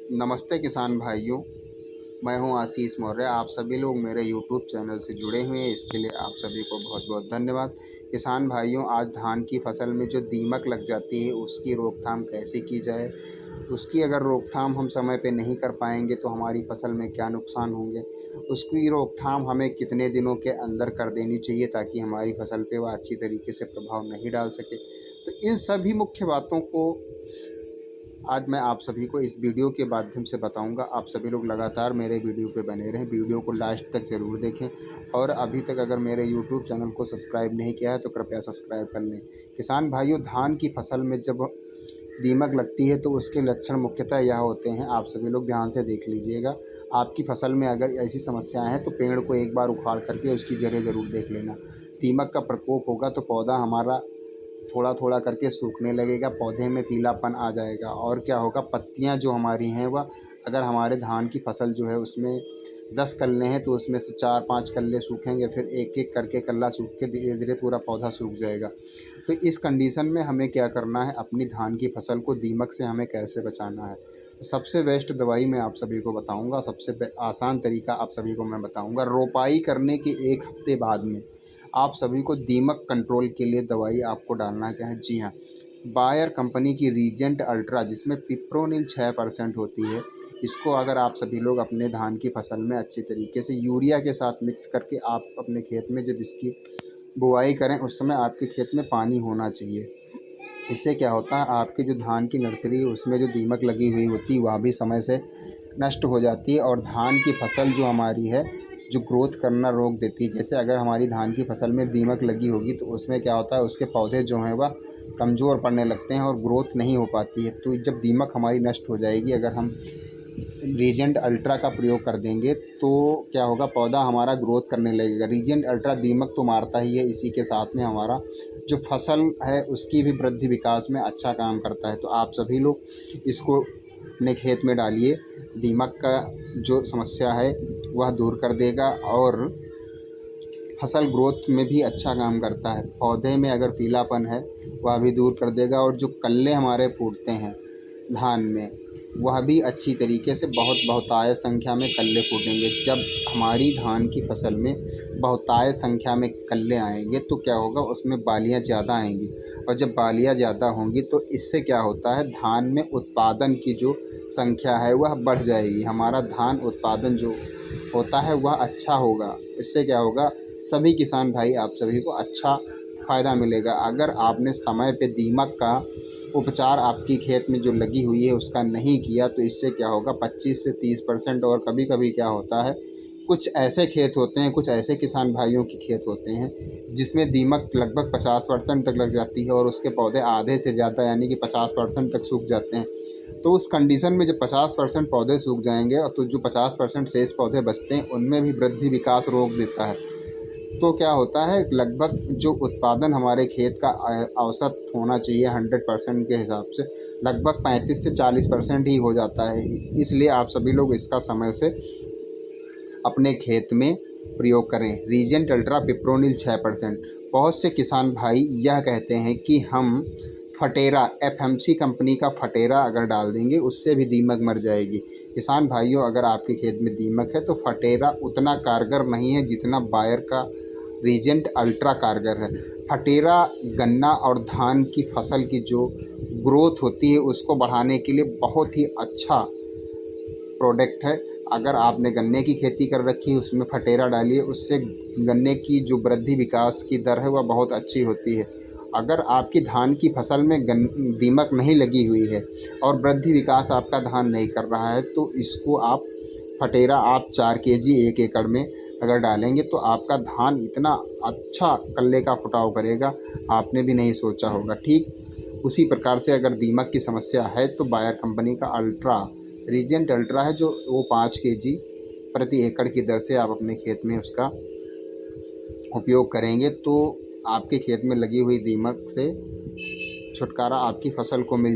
नमस्ते किसान भाइयों, मैं हूं आशीष मौर्य। आप सभी लोग मेरे यूट्यूब चैनल से जुड़े हुए हैं, इसके लिए आप सभी को बहुत बहुत धन्यवाद। किसान भाइयों, आज धान की फसल में जो दीमक लग जाती है उसकी रोकथाम कैसे की जाए, उसकी अगर रोकथाम हम समय पे नहीं कर पाएंगे तो हमारी फसल में क्या नुकसान होंगे, उसकी रोकथाम हमें कितने दिनों के अंदर कर देनी चाहिए ताकि हमारी फसल पे वह अच्छी तरीके से प्रभाव नहीं डाल सके। तो इन सभी मुख्य बातों को आज मैं आप सभी को इस वीडियो के माध्यम से बताऊंगा। आप सभी लोग लगातार मेरे वीडियो पे बने रहें, वीडियो को लास्ट तक ज़रूर देखें और अभी तक अगर मेरे यूट्यूब चैनल को सब्सक्राइब नहीं किया है तो कृपया सब्सक्राइब कर लें। किसान भाइयों, धान की फसल में जब दीमक लगती है तो उसके लक्षण मुख्यतः यह होते हैं, आप सभी लोग ध्यान से देख लीजिएगा। आपकी फसल में अगर ऐसी समस्याएँ हैं तो पेड़ को एक बार उखाड़ करके उसकी जड़ें ज़रूर देख लेना। दीमक का प्रकोप होगा तो पौधा हमारा थोड़ा थोड़ा करके सूखने लगेगा, पौधे में पीलापन आ जाएगा और क्या होगा, पत्तियां जो हमारी हैं वह, अगर हमारे धान की फसल जो है उसमें 10 कल्ले हैं तो उसमें से 4-5 कल्ले सूखेंगे, फिर एक एक करके कल्ला सूख के धीरे धीरे पूरा पौधा सूख जाएगा। तो इस कंडीशन में हमें क्या करना है, अपनी धान की फसल को दीमक से हमें कैसे बचाना है। तो सबसे बेस्ट दवाई मैं आप सभी को बताऊँगा, सबसे आसान तरीका आप सभी को मैं बताऊँगा। रोपाई करने के 1 हफ्ते बाद में आप सभी को दीमक कंट्रोल के लिए दवाई आपको डालना क्या है। जी हाँ, बायर कंपनी की रीजेंट अल्ट्रा, जिसमें पिप्रोनिल 6% होती है, इसको अगर आप सभी लोग अपने धान की फसल में अच्छी तरीके से यूरिया के साथ मिक्स करके आप अपने खेत में जब इसकी बुआई करें उस समय आपके खेत में पानी होना चाहिए। इससे क्या होता है, आपके जो धान की नर्सरी है उसमें जो दीमक लगी हुई होती है वह भी समय से नष्ट हो जाती है और धान की फसल जो हमारी है जो ग्रोथ करना रोक देती है। जैसे अगर हमारी धान की फसल में दीमक लगी होगी तो उसमें क्या होता है, उसके पौधे जो हैं वह कमज़ोर पड़ने लगते हैं और ग्रोथ नहीं हो पाती है। तो जब दीमक हमारी नष्ट हो जाएगी, अगर हम रीजेंट अल्ट्रा का प्रयोग कर देंगे तो क्या होगा, पौधा हमारा ग्रोथ करने लगेगा। रीजेंट अल्ट्रा दीमक तो मारता ही है, इसी के साथ में हमारा जो फसल है उसकी भी वृद्धि विकास में अच्छा काम करता है। तो आप सभी लोग इसको अपने खेत में डालिए, दीमक का जो समस्या है वह दूर कर देगा और फसल ग्रोथ में भी अच्छा काम करता है। पौधे में अगर पीलापन है वह भी दूर कर देगा और जो कल्ले हमारे फूटते हैं धान में वह भी अच्छी तरीके से बहुतायत संख्या में कल्ले फूटेंगे। जब हमारी धान की फसल में बहुतायत संख्या में कल्ले आएंगे तो क्या होगा, उसमें बालियां ज़्यादा आएंगी और जब बालियां ज़्यादा होंगी तो इससे क्या होता है, धान में उत्पादन की जो संख्या है वह बढ़ जाएगी। हमारा धान उत्पादन जो होता है वह अच्छा होगा। इससे क्या होगा, सभी किसान भाई आप सभी को अच्छा फ़ायदा मिलेगा। अगर आपने समय पे दीमक का उपचार आपकी खेत में जो लगी हुई है उसका नहीं किया तो इससे क्या होगा, 25 से 30% और कभी कभी क्या होता है, कुछ ऐसे खेत होते हैं, कुछ ऐसे किसान भाइयों के खेत होते हैं जिसमें दीमक लगभग 50% तक लग जाती है और उसके पौधे आधे से ज़्यादा यानी कि 50% तक सूख जाते हैं। तो उस कंडीशन में जब 50% पौधे सूख जाएंगे और तो जो 50% शेष पौधे बचते हैं उनमें भी वृद्धि विकास रोक देता है। तो क्या होता है, लगभग जो उत्पादन हमारे खेत का औसत होना चाहिए 100% के हिसाब से लगभग 35 से 40% ही हो जाता है। इसलिए आप सभी लोग इसका समय से अपने खेत में प्रयोग करें। Regent ultra fipronil 6%। बहुत से किसान भाई यह कहते हैं कि हम फटेरा, एफएमसी कंपनी का फटेरा अगर डाल देंगे उससे भी दीमक मर जाएगी। किसान भाइयों, अगर आपके खेत में दीमक है तो फटेरा उतना कारगर नहीं है जितना बायर का रीजेंट अल्ट्रा कारगर है। फटेरा गन्ना और धान की फसल की जो ग्रोथ होती है उसको बढ़ाने के लिए बहुत ही अच्छा प्रोडक्ट है। अगर आपने गन्ने की खेती कर रखी है उसमें फटेरा डालिए, उससे गन्ने की जो वृद्धि विकास की दर है वह बहुत अच्छी होती है। अगर आपकी धान की फसल में दीमक नहीं लगी हुई है और वृद्धि विकास आपका धान नहीं कर रहा है तो इसको आप फटेरा 4 kg 1 एकड़ में अगर डालेंगे तो आपका धान इतना अच्छा कल्ले का फुटाव करेगा, आपने भी नहीं सोचा होगा। ठीक उसी प्रकार से अगर दीमक की समस्या है तो बायर कंपनी का अल्ट्रा, रीजेंट अल्ट्रा है जो वो 5 kg प्रति एकड़ की दर से आप अपने खेत में उसका उपयोग करेंगे तो आपके खेत में लगी हुई दीमक से छुटकारा आपकी फसल को मिल